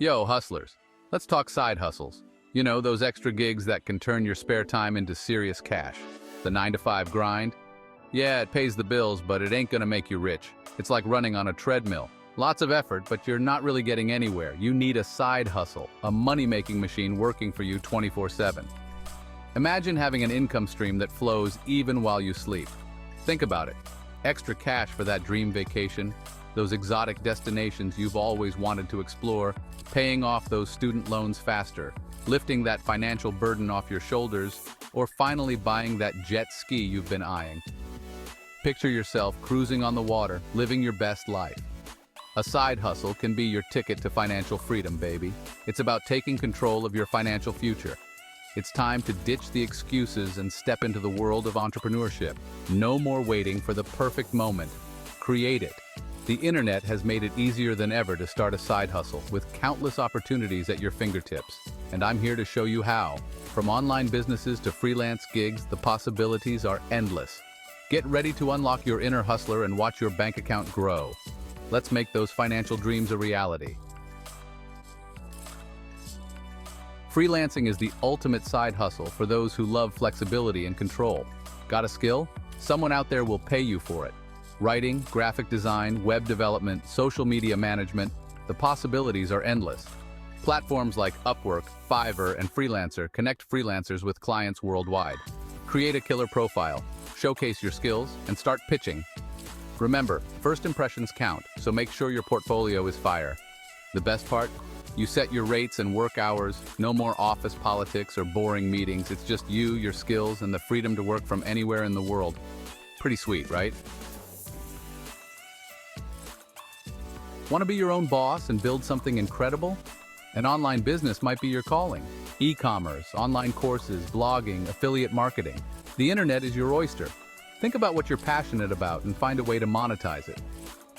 Yo, hustlers, let's talk side hustles. You know, those extra gigs that can turn your spare time into serious cash. The 9-to-5 grind? Yeah, it pays the bills, but it ain't gonna make you rich. It's like running on a treadmill. Lots of effort, but you're not really getting anywhere. You need a side hustle, a money-making machine working for you 24/7. Imagine having an income stream that flows even while you sleep. Think about it. Extra cash for that dream vacation, those exotic destinations you've always wanted to explore, paying off those student loans faster, lifting that financial burden off your shoulders, or finally buying that jet ski you've been eyeing. Picture yourself cruising on the water, living your best life. A side hustle can be your ticket to financial freedom, baby. It's about taking control of your financial future. It's time to ditch the excuses and step into the world of entrepreneurship. No more waiting for the perfect moment. Create it. The internet has made it easier than ever to start a side hustle with countless opportunities at your fingertips. And I'm here to show you how. From online businesses to freelance gigs, the possibilities are endless. Get ready to unlock your inner hustler and watch your bank account grow. Let's make those financial dreams a reality. Freelancing is the ultimate side hustle for those who love flexibility and control. Got a skill? Someone out there will pay you for it. Writing, graphic design, web development, social media management, the possibilities are endless. Platforms like Upwork, Fiverr, and Freelancer connect freelancers with clients worldwide. Create a killer profile, showcase your skills, and start pitching. Remember, first impressions count, so make sure your portfolio is fire. The best part? You set your rates and work hours, no more office politics or boring meetings. It's just you, your skills, and the freedom to work from anywhere in the world. Pretty sweet, right? Want to be your own boss and build something incredible? An online business might be your calling. E-commerce, online courses, blogging, affiliate marketing. The internet is your oyster. Think about what you're passionate about and find a way to monetize it.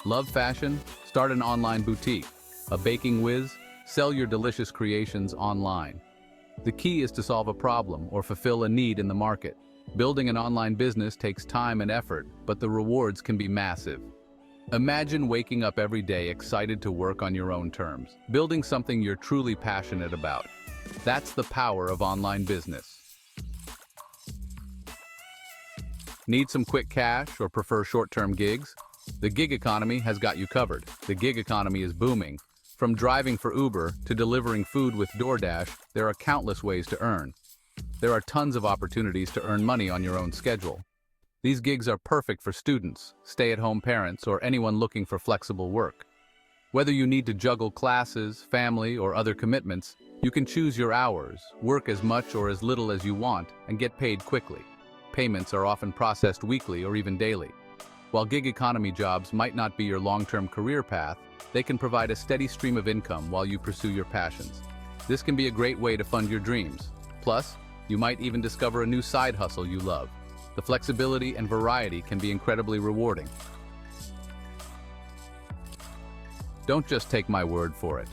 Love fashion? Start an online boutique. A baking whiz? Sell your delicious creations online. The key is to solve a problem or fulfill a need in the market. Building an online business takes time and effort, but the rewards can be massive. Imagine waking up every day excited to work on your own terms, building something you're truly passionate about. That's the power of online business. Need some quick cash or prefer short-term gigs? The gig economy has got you covered. The gig economy is booming. From driving for Uber to delivering food with DoorDash, there are countless ways to earn. There are tons of opportunities to earn money on your own schedule. These gigs are perfect for students, stay-at-home parents, or anyone looking for flexible work. Whether you need to juggle classes, family, or other commitments, you can choose your hours, work as much or as little as you want, and get paid quickly. Payments are often processed weekly or even daily. While gig economy jobs might not be your long-term career path, they can provide a steady stream of income while you pursue your passions. This can be a great way to fund your dreams. Plus, you might even discover a new side hustle you love. The flexibility and variety can be incredibly rewarding. Don't just take my word for it.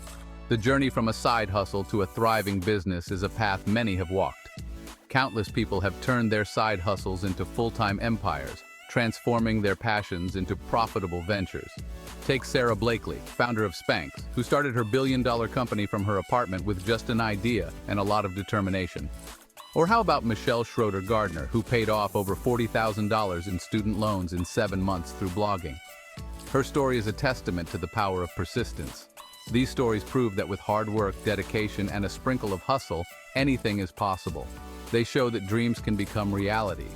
The journey from a side hustle to a thriving business is a path many have walked. Countless people have turned their side hustles into full-time empires, transforming their passions into profitable ventures. Take Sarah Blakely, founder of Spanx, who started her billion-dollar company from her apartment with just an idea and a lot of determination. Or how about Michelle Schroeder-Gardner, who paid off over $40,000 in student loans in 7 months through blogging? Her story is a testament to the power of persistence. These stories prove that with hard work, dedication, and a sprinkle of hustle, anything is possible. They show that dreams can become reality.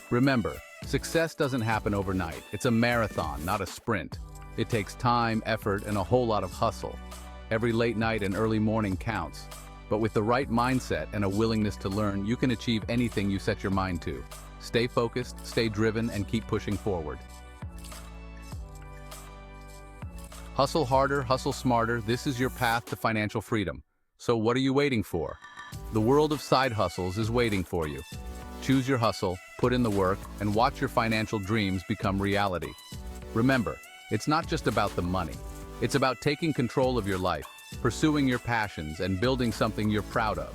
Remember, success doesn't happen overnight. It's a marathon, not a sprint. It takes time, effort, and a whole lot of hustle. Every late night and early morning counts. But with the right mindset and a willingness to learn, you can achieve anything you set your mind to. Stay focused, stay driven, and keep pushing forward. Hustle harder, hustle smarter. This is your path to financial freedom. So what are you waiting for? The world of side hustles is waiting for you. Choose your hustle, put in the work, and watch your financial dreams become reality. Remember, it's not just about the money. It's about taking control of your life, pursuing your passions, and building something you're proud of.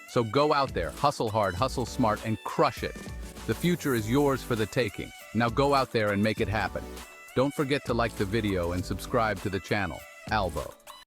So go out there, hustle hard, hustle smart, and crush it. The future is yours for the taking. Now go out there and make it happen. Don't forget to like the video and subscribe to the channel. Alvo.